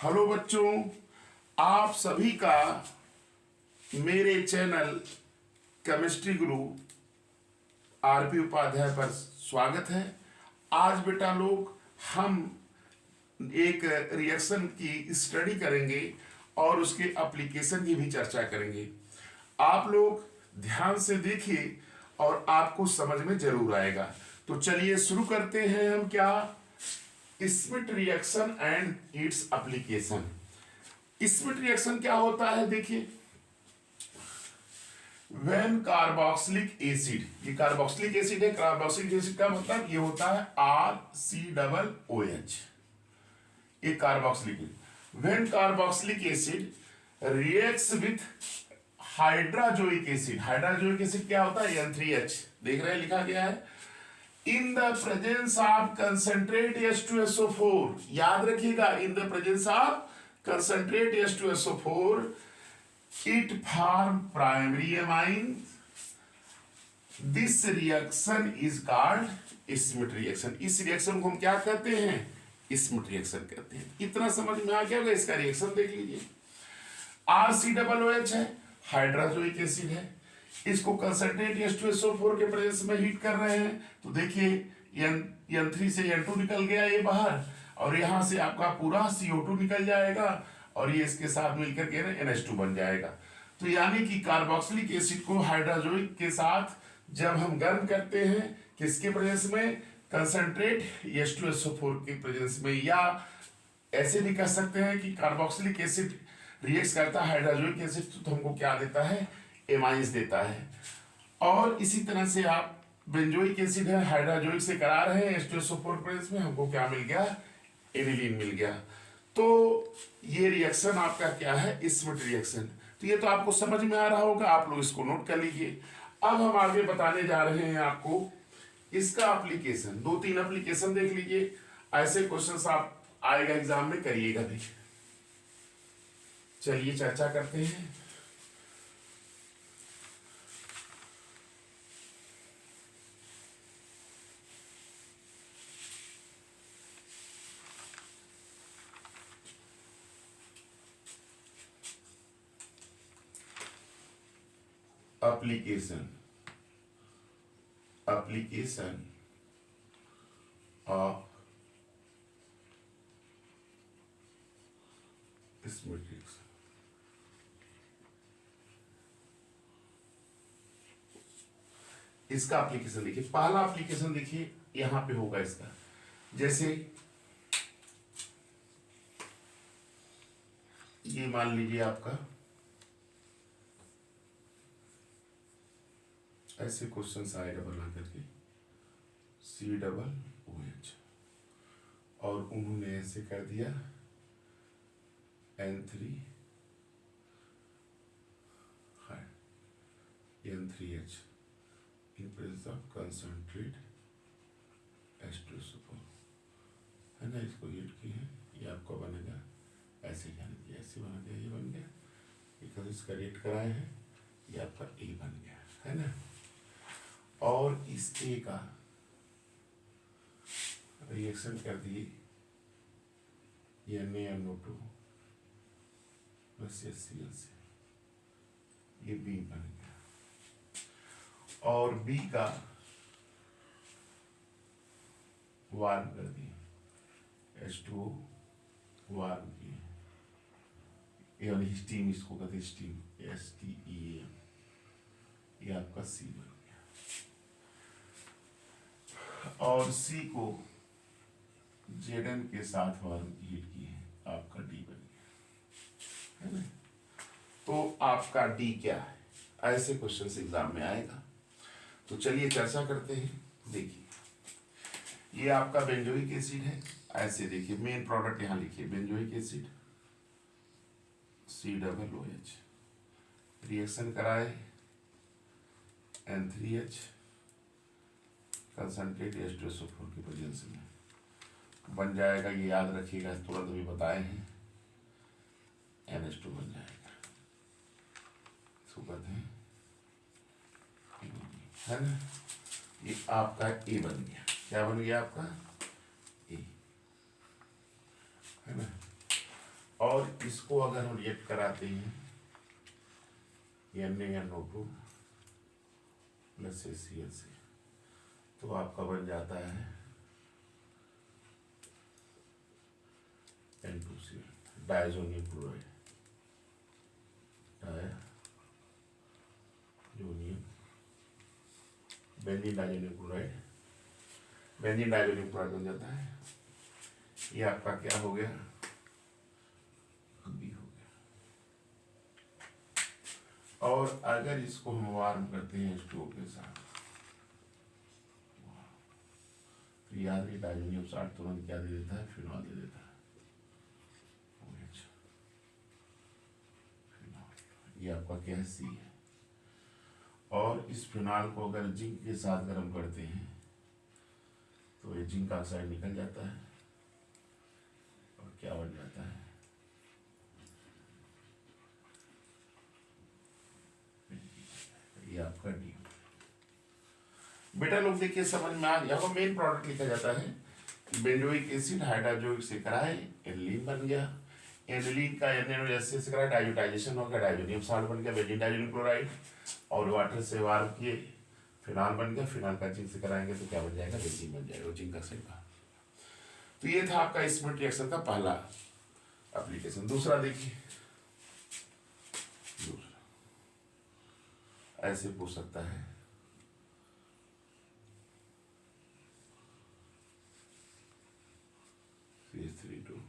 Hello बच्चों, आप सभी का मेरे चैनल केमिस्ट्री गुरु आरपी उपाध्याय पर स्वागत है। आज बेटा लोग हम एक रिएक्शन की स्टडी करेंगे और उसके एप्लीकेशन की भी चर्चा करेंगे। आप लोग ध्यान से देखिए और आपको समझ में जरूर आएगा। तो चलिए शुरू करते हैं। हम क्या Smith reaction and its application. Smith reaction क्या होता है, देखिए, व्हेन कार्बोक्सिलिक एसिड, ये कार्बोक्सिलिक एसिड है। कार्बोक्सिलिक एसिड का मतलब ये होता है RCOOH, ये carboxylic. When carboxylic acid reacts with hydrazoic acid, hydrazoic acid क्या होता है, N3H, देख रहे हैं लिखा गया है, in the presence of concentrate H2SO4, याद रखिएगा, in the presence of concentrate H2SO4 it form primary amine. This reaction is called Schmidt reaction. इस रिएक्शन को हम क्या कहते हैं, Schmidt रिएक्शन कहते हैं। इतना समझ में आ गया होगा। इसका रिएक्शन देख लीजिए। RCOOH है, हाइड्राजोइक एसिड है, इसको कंसंट्रेट H2SO4 के प्रेजेंस में हीट कर रहे हैं। तो देखिए N3 से N2 निकल गया ये बाहर, और यहां से आपका पूरा CO2 निकल जाएगा और ये इसके साथ मिलकर के NH2 बन जाएगा। तो यानी कि कार्बोक्सिलिक एसिड को हाइड्राजोइक के साथ जब हम गर्म करते हैं, किसके प्रेजेंस में, कंसंट्रेट H2SO4 के प्रेजेंस में, या ऐसे भी कह सकते हैं कि कार्बोक्सिलिक एसिड रिएक्ट करता है हाइड्राजोइक एसिड तो हमको क्या देता है, एमाइंस देता है। और इसी तरह से आप बेंजोइक एसिड है, हाइड्राजोइक से करा रहे हैं H2SO4 प्रेजेंस में, हमको क्या मिल गया, एनिलीन मिल गया। तो ये रिएक्शन आपका क्या है, स्मिथ रिएक्शन। तो ये तो आपको समझ में आ रहा होगा, आप लोग इसको नोट कर लीजिए। अब हम आगे बताने जा रहे हैं आपको इसका एप्लीकेशन। 2-3 एप्लीकेशन देख लीजिए, ऐसे क्वेश्चंस आप आएगा एग्जाम में, करिएगा भी। चलिए चर्चा करते हैं। Application of Smith reaction. इसका एप्लीकेशन देखिए। पहला एप्लीकेशन देखिए यहां पे होगा इसका, जैसे ये मान लीजिए आपका ऐसे क्वेश्चन आएगा बना करके COOH, और उन्होंने ऐसे कर दिया N3 N3H in presence of concentrate H2SO4, है ना। इसको हीट की है, ये आपका बनेगा ऐसे, यानी कि ऐसे बना दिया, ये बन गया, बिकॉज इसका रेट कराए हैं, ये आपका A बन गया, है ना। और इस A का रिएक्शन कर दिए NaNO2 प्लस HCl से, ये B बन गया। और B का वार्म कर दिए, H2O वार्म किए, यानी स्टीम, इसको कहते हैं स्टीम, STEAM, ये आपका C बन गया। और C को Zn के साथ वार्म हीट की है, आपका D बन गया, है ना। तो आपका D क्या है, ऐसे क्वेश्चन एग्जाम में आएगा। तो चलिए चर्चा करते हैं। देखिए ये आपका बेंजोइक एसिड है, ऐसे देखिए मेन प्रोडक्ट यहां लिखिए, बेंजोइक एसिड COOH, रिएक्शन कराए N3H कंसंट्रेट H2SO4 की प्रेजेंस में, बन जाएगा, ये याद रखिएगा, तुरंत भी बताए हैं, NH2 बन जाएगा, इसको कहते हैं, है ना। ये आपका A बन गया, क्या बन गया आपका A, है ना। और इसको अगर हम रिएक्ट कराते हैं NaNO2 प्लस ACl से, तो आपका बन जाता है N2Cl, diazonium chloride, diazonium benzene diazonium chloride, benzene diazonium chloride बन जाता है। ये आपका क्या हो गया, बी हो गया। और अगर इसको हम वार्म करते हैं H2O के साथ, तो याद रखिए डायजोनियम साल्ट तुरंत क्या दे देता है, फिनॉल दे देता है, OH, फिनॉल। ये आपका क्या है, सी है। और इस फिनॉल को अगर जिंक के साथ गर्म करते हैं तो ये जिंक ऑक्साइड निकल जाता है और क्या बन जाता है, ये आपका डी। बेटा लोग देखिए समझ में आ गया, यहाँ मेन प्रोडक्ट लिखा जाता है कि बेंजोइक एसिड हाइड्रोजोइक से कराए एनिलीन बन गया, एनिलीन का NaNO से कराए डाइजोटाइजेशन हो गया, डाइजोनियम साल्ट बन गया बेंजीन डाइजोनियम क्लोराइड, और वाटर से वार्म किए फिनॉल बन गया, फिनॉल का जिंक से कराएंगे तो क्या बन जाएगा, बेंजीन बन जाएगा, जिंक ऑक्साइड का। तो ये था आपका स्मिथ रिएक्शन का पहला एप्लीकेशन। दूसरा देखिए, दूसरा ऐसे पूछ सकता है, CH3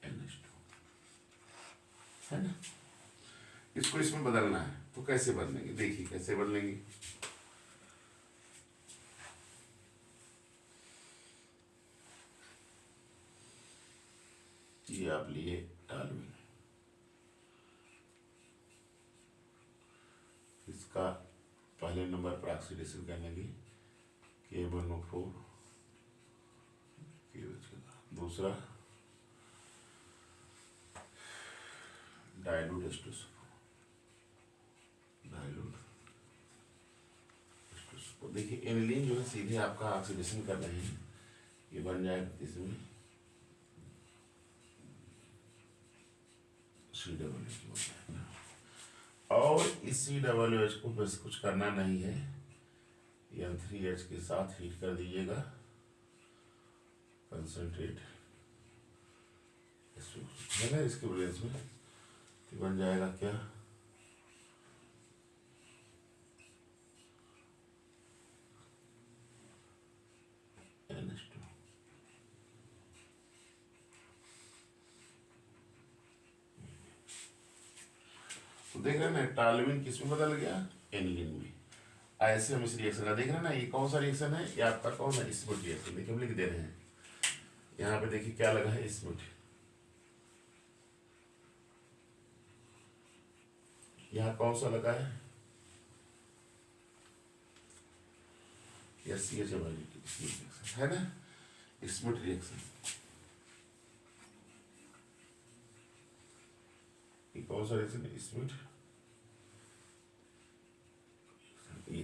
NH2 है ना, इसको इसमें बदलना है तो कैसे बदलेंगे, देखिए कैसे बदलेंगे। ये आप लिए टालविन, इसका पहले नंबर पर ऑक्सीडेशन करने की K1O4, दूसरा डाइल्यूट H2SO4, डाइल्यूट H2SO4। देखिए एनिलीन जो है सीधे आपका ऑक्सीडेशन कर रहे हैं, ये बन जाएगा इसमें COOH, और इस COOH को बस कुछ करना नहीं है, N3H के साथ हीट कर दीजिएगा, कंसंट्रेट है ना, इसके वैलेंस में तो बन जाएगा क्या, NH2। तो देख रहे हैं ना टालविन किस में बदल गया, एनिलीन में। ऐसे हम इस रिएक्शन का देख रहे हैं ना, ये कौन सा रिएक्शन है, ये आपका कौन है, स्मिथ रिएक्शन। देखिए हम लिख दे रहे हैं यहाँ पे, देखिए क्या लगा है, स्मिथ। यहाँ कौन सा लगा है, SCH है ना, स्मिथ रिएक्शन। ये कौन सा रिएक्शन है, स्मिथ। ये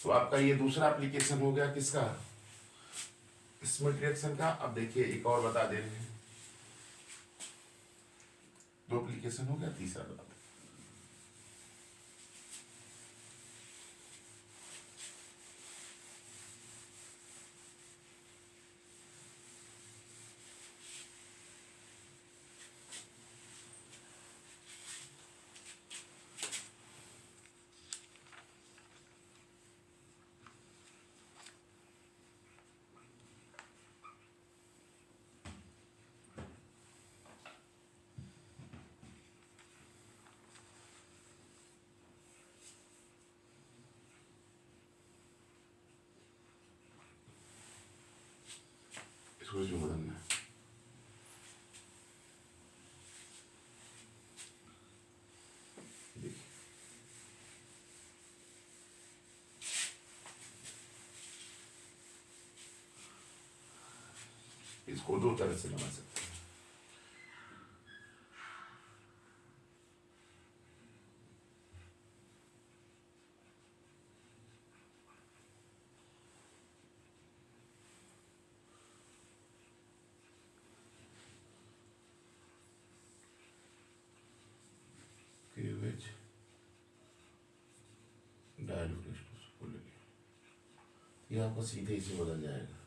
तो आपका ये दूसरा एप्लीकेशन हो गया किसका, स्मिथ रिएक्शन का। अब देखिए एक और बता दे रहे हैं, दो एप्लीकेशन हो गया, तीसरा बता दे। इसको जो बदलना है, देखिए इसको दो तरह से बना सकते हैं। ये आपका सीधे इसे बदल जाएगा,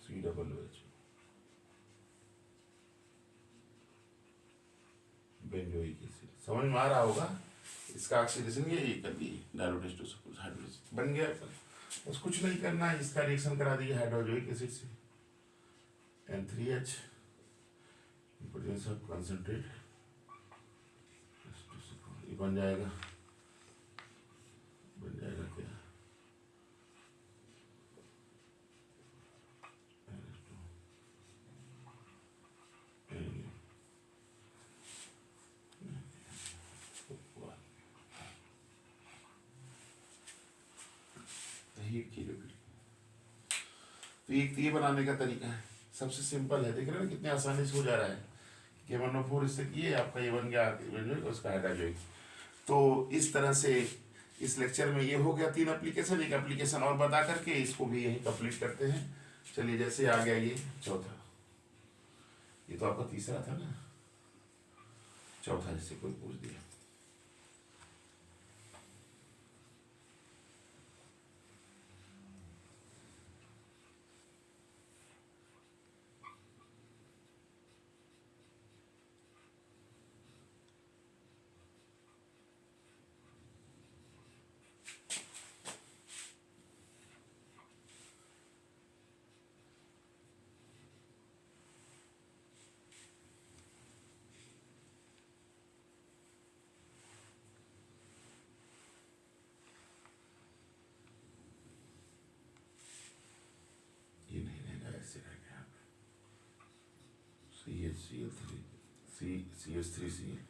COOH बेंजोइक एसिड। समझ में आ रहा होगा। इसका ऑक्सीडेशन ये कर दिए, डायल्यूट H2SO4 हाइड्रोजन बन गया। बस कुछ नहीं करना है, इसका रिएक्शन करा दिए हाइड्रोजोइक एसिड से, N3H presence of concentrate H2SO4, ये बन जाएगा क्या, हीट की लिक्विड। तो ये बनाने का तरीका है, सबसे सिंपल है। देख रहे हो कितने आसानी से हो जा रहा है। KMnO4 इससे किए, आपका ये बन गया उसका हाइड्रोजोइक। तो इस तरह से इस लेक्चर में ये हो गया 3 एप्लीकेशन। एक एप्लीकेशन और बता करके इसको भी यही कंप्लीट करते हैं। चलिए, जैसे आ गया ये चौथा, ये तो आपका तीसरा था ना, चौथा जैसे कोई पूछ दिया। ये नहीं रहेगा, ऐसे रहेगा CH3Cl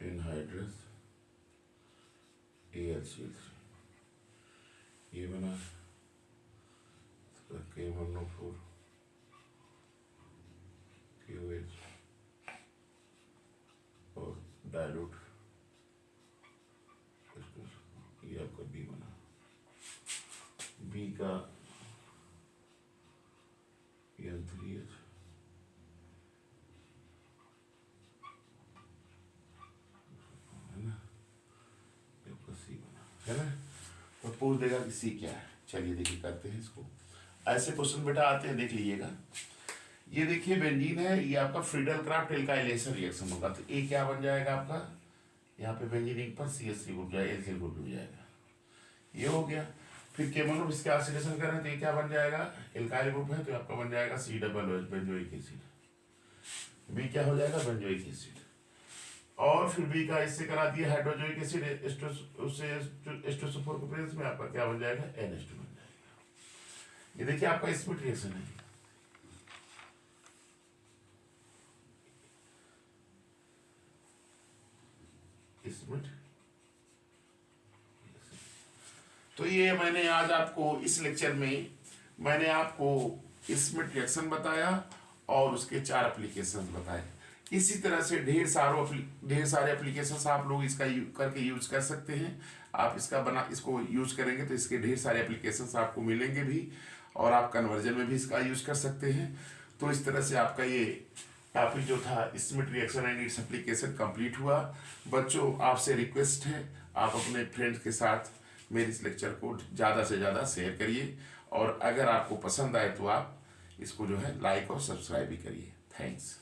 एनहाइड्रस AlCl3, ये बना KMnO4 KOH और डायलूट, ये आपका B बना। B का N3H, है ना, ये आपका C बना, है ना। तो पूछ देगा कि C क्या है। चलिए देखिए, करते हैं इसको। ऐसे क्वेश्चन बेटा आते हैं, देख लीजिएगा। ये देखिए बेंजीन है, ये आपका फ्रीडल क्राफ्ट एल्काइलेशन रिएक्शन होगा। तो ए क्या बन जाएगा आपका, यहाँ पे बेंजीन रिंग पर CH3 ग्रुप जाएगा, एल्किल ग्रुप हो जाएगा, ये हो गया। फिर केमोनो इसके ऑक्सीडेशन करें तो ये क्या बन जाएगा, एल्काइल ग्रुप है, तो आपका बन जाएगा COOH बेंजोइक एसिड। बी क्या हो जाएगा, बेंजोइक एसिड। और फिर बी का इससे करा दिया हाइड्रोजोइक एसिड H2SO4 के प्रेजेंस में, आपका क्या बन जाएगा, NH2 बन जाएगा। ये देखिए आपका स्प्लिट रिएक्शन है। स्प्लिट, तो ये मैंने आज आपको इस लेक्चर में मैंने आपको स्प्लिट रिएक्शन बताया और उसके 4 एप्लीकेशन बताए। इसी तरह से ढेर सारे एप्लीकेशंस आप लोग इसका करके यूज कर सकते हैं। आप इसको यूज करेंगे तो इसके ढेर सारे एप्लीकेशंस आपको मिलेंगे भी, और आप कन्वर्जन में भी इसका यूज कर सकते हैं। तो इस तरह से आपका ये टॉपिक जो था Smith reaction and its application complete हुआ। बच्चों, आपसे रिक्वेस्ट है, आप अपने फ्रेंड्स के साथ मेरे इस लेक्चर को ज़्यादा से ज़्यादा शेयर करिए, और अगर आपको पसंद आए तो आप इसको जो है लाइक और सब्सक्राइब भी करिए। थैंक्स।